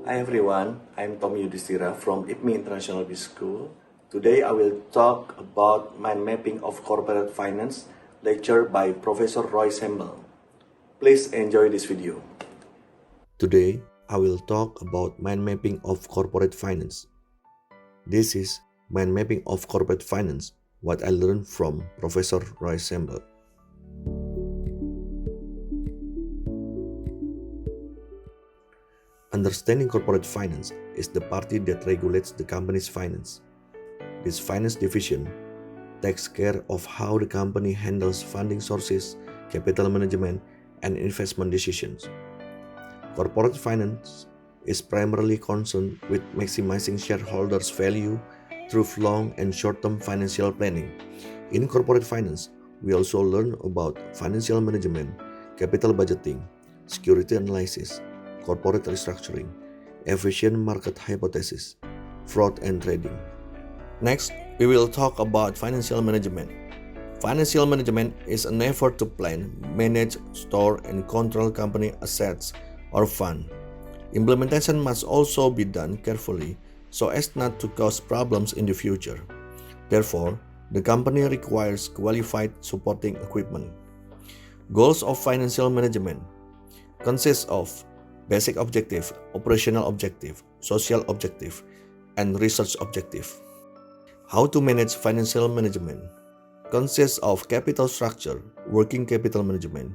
Hi everyone, I'm Tom Yudhistira from IPMI International Business School. Today I will talk about mind mapping of corporate finance, lecture by Professor Roy Sembel. Please enjoy this video. Today I will talk about mind mapping of corporate finance. This is mind mapping of corporate finance, what I learned from Professor Roy Sembel. Understanding corporate finance is the party that regulates the company's finance. This finance division takes care of how the company handles funding sources, capital management, and investment decisions. Corporate finance is primarily concerned with maximizing shareholders' value through long and short-term financial planning. In corporate finance, we also learn about financial management, capital budgeting, security analysis, corporate restructuring, efficient market hypothesis, fraud and trading. Next, we will talk about financial management. Financial management is an effort to plan, manage, store, and control company assets or fund. Implementation must also be done carefully so as not to cause problems in the future. Therefore, the company requires qualified supporting equipment. Goals of financial management consist of basic objective, operational objective, social objective, and research objective. How to manage financial management consists of capital structure, working capital management,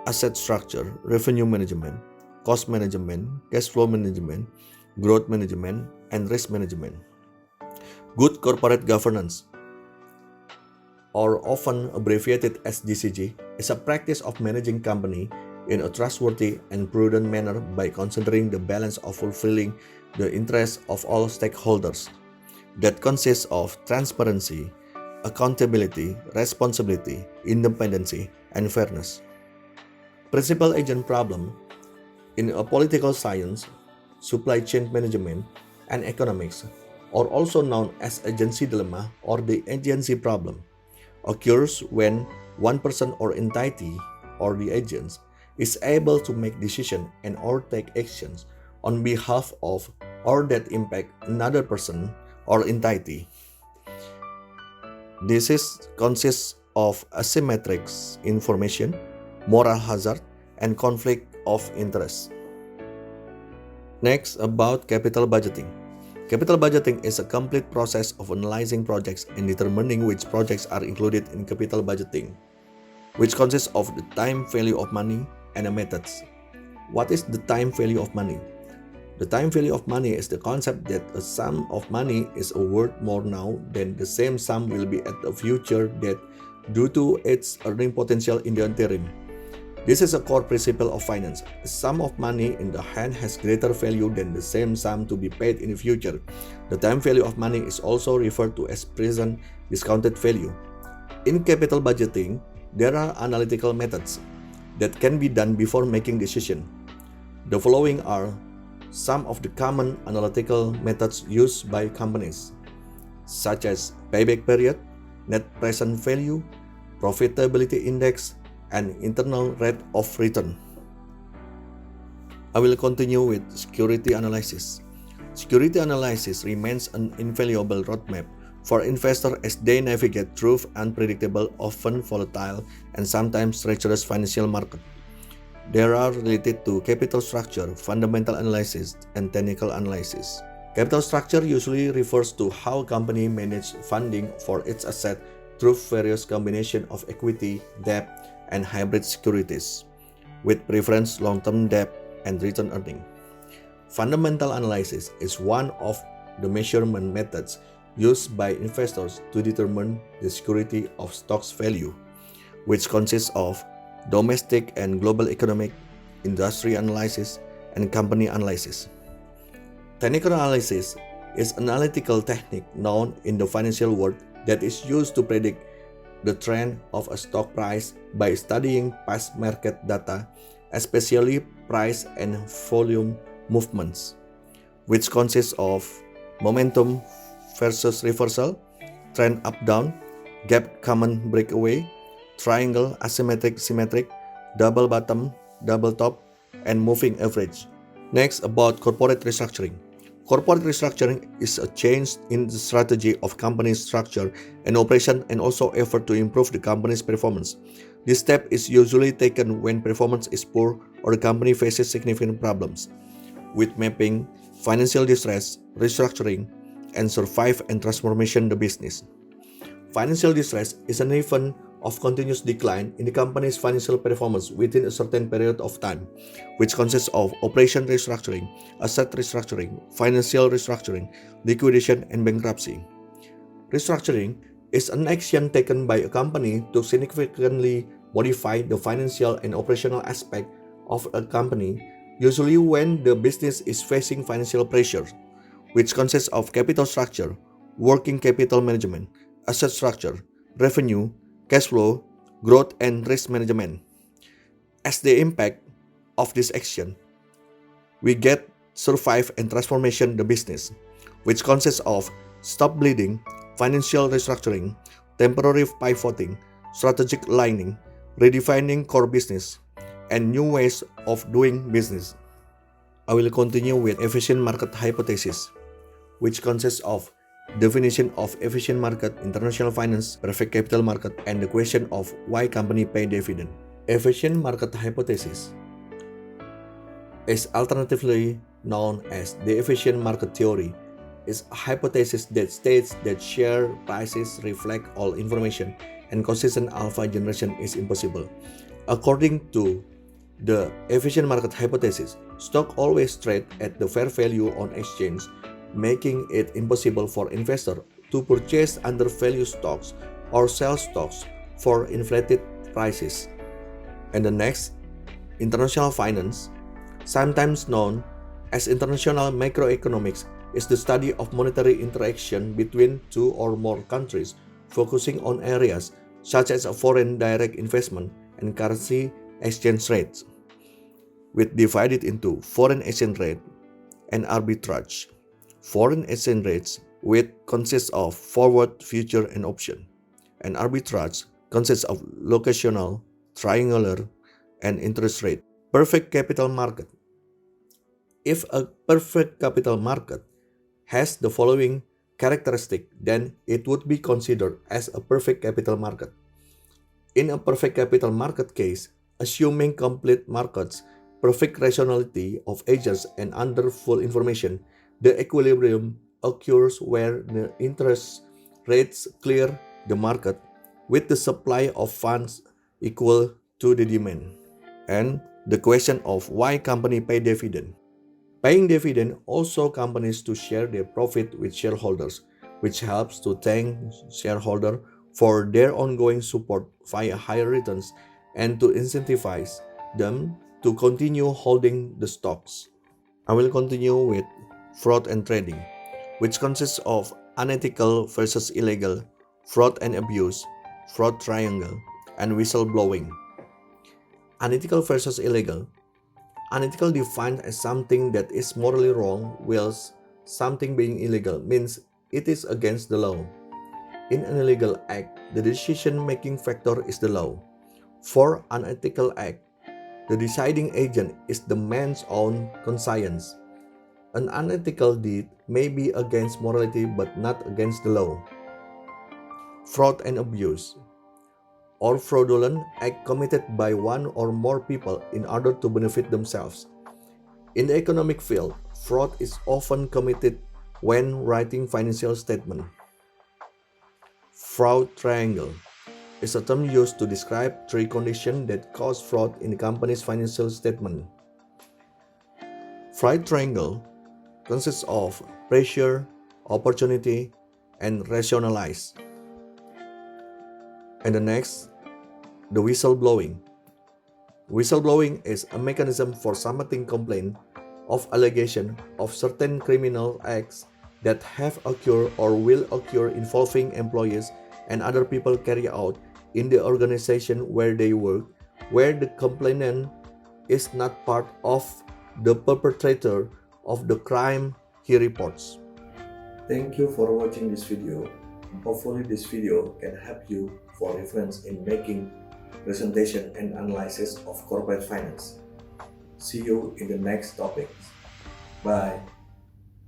asset structure, revenue management, cost management, cash flow management, growth management, and risk management. Good corporate governance, or often abbreviated as GCG, is a practice of managing company in a trustworthy and prudent manner by considering the balance of fulfilling the interests of all stakeholders. That consists of transparency, accountability, responsibility, independency, and fairness. Principal agent problem in a political science, supply chain management, and economics, or also known as agency dilemma or the agency problem, occurs when one person or entity or the agents is able to make decisions and or take actions on behalf of or that impact another person or entity. Consists of asymmetric information, moral hazard, and conflict of interest. Next, about capital budgeting. Capital budgeting is a complete process of analyzing projects and determining which projects are included in capital budgeting, which consists of the time value of money and the methods. What is the time value of money? The time value of money is the concept that a sum of money is worth more now than the same sum will be at the future that due to its earning potential in the interim. This is a core principle of finance. A sum of money in the hand has greater value than the same sum to be paid in the future. The time value of money is also referred to as present discounted value. In capital budgeting, there are analytical methods that can be done before making decision. The following are some of the common analytical methods used by companies, such as payback period, net present value, profitability index, and internal rate of return. I will continue with security analysis. Security analysis remains an invaluable roadmap for investors as they navigate through unpredictable, often volatile, and sometimes treacherous financial market. They are related to capital structure, fundamental analysis, and technical analysis. Capital structure usually refers to how a company manages funding for its asset through various combinations of equity, debt, and hybrid securities, with preference long-term debt and return earning. Fundamental analysis is one of the measurement methods used by investors to determine the security of stock's value, which consists of domestic and global economic, industry analysis, and company analysis. Technical analysis is an analytical technique known in the financial world that is used to predict the trend of a stock price by studying past market data, especially price and volume movements, which consists of momentum versus reversal, trend up-down, gap common breakaway, triangle asymmetric symmetric, double bottom, double top, and moving average. Next, about corporate restructuring. Corporate restructuring is a change in the strategy of company's structure and operation and also effort to improve the company's performance. This step is usually taken when performance is poor or the company faces significant problems with mapping, financial distress, restructuring, and survive and transformation the business. Financial distress is an event of continuous decline in the company's financial performance within a certain period of time, which consists of operation restructuring, asset restructuring, financial restructuring, liquidation, and bankruptcy. Restructuring is an action taken by a company to significantly modify the financial and operational aspect of a company, usually when the business is facing financial pressure, which consists of capital structure, working capital management, asset structure, revenue, cash flow, growth, and risk management. As the impact of this action, we get survive and transformation the business, which consists of stop bleeding, financial restructuring, temporary pivoting, strategic aligning, redefining core business, and new ways of doing business. I will continue with efficient market hypothesis, which consists of definition of efficient market, international finance, perfect capital market, and the question of why company pay dividend. Efficient market hypothesis is alternatively known as the efficient market theory. Is a hypothesis that states that share prices reflect all information and consistent alpha generation is impossible. According to the efficient market hypothesis, stock always trade at the fair value on exchange, making it impossible for investors to purchase undervalued stocks or sell stocks for inflated prices. And the next, international finance, sometimes known as international macroeconomics, is the study of monetary interaction between two or more countries, focusing on areas such as foreign direct investment and currency exchange rates, with divided into foreign exchange rate and arbitrage. Foreign exchange rates, which consists of forward, future, and option, and arbitrage consists of locational, triangular, and interest rate. Perfect capital market. If a perfect capital market has the following characteristic, then it would be considered as a perfect capital market. In a perfect capital market case, assuming complete markets, perfect rationality of agents, and under full information, the equilibrium occurs where the interest rates clear the market with the supply of funds equal to the demand. And the question of why company pay dividend. Paying dividend also companies to share their profit with shareholders, which helps to thank shareholders for their ongoing support via higher returns and to incentivize them to continue holding the stocks. I will continue with fraud and trading, which consists of unethical versus illegal, fraud and abuse, fraud triangle, and whistleblowing. Unethical versus illegal. Unethical defined as something that is morally wrong, whilst something being illegal means it is against the law. In an illegal act, the decision-making factor is the law. For unethical act, the deciding agent is the man's own conscience. An unethical deed may be against morality but not against the law. Fraud and abuse, or fraudulent act committed by one or more people in order to benefit themselves. In the economic field, fraud is often committed when writing financial statement. Fraud triangle is a term used to describe three conditions that cause fraud in the company's financial statement. Fraud triangle consists of pressure, opportunity, and rationalize. And the next, the whistleblowing. Whistleblowing is a mechanism for submitting complaint of allegation of certain criminal acts that have occurred or will occur involving employees and other people carried out in the organization where they work, where the complainant is not part of the perpetrator of the crime he reports. Thank you for watching this video. Hopefully this video can help you for reference in making presentation and analysis of corporate finance. See you in the next topic. Bye.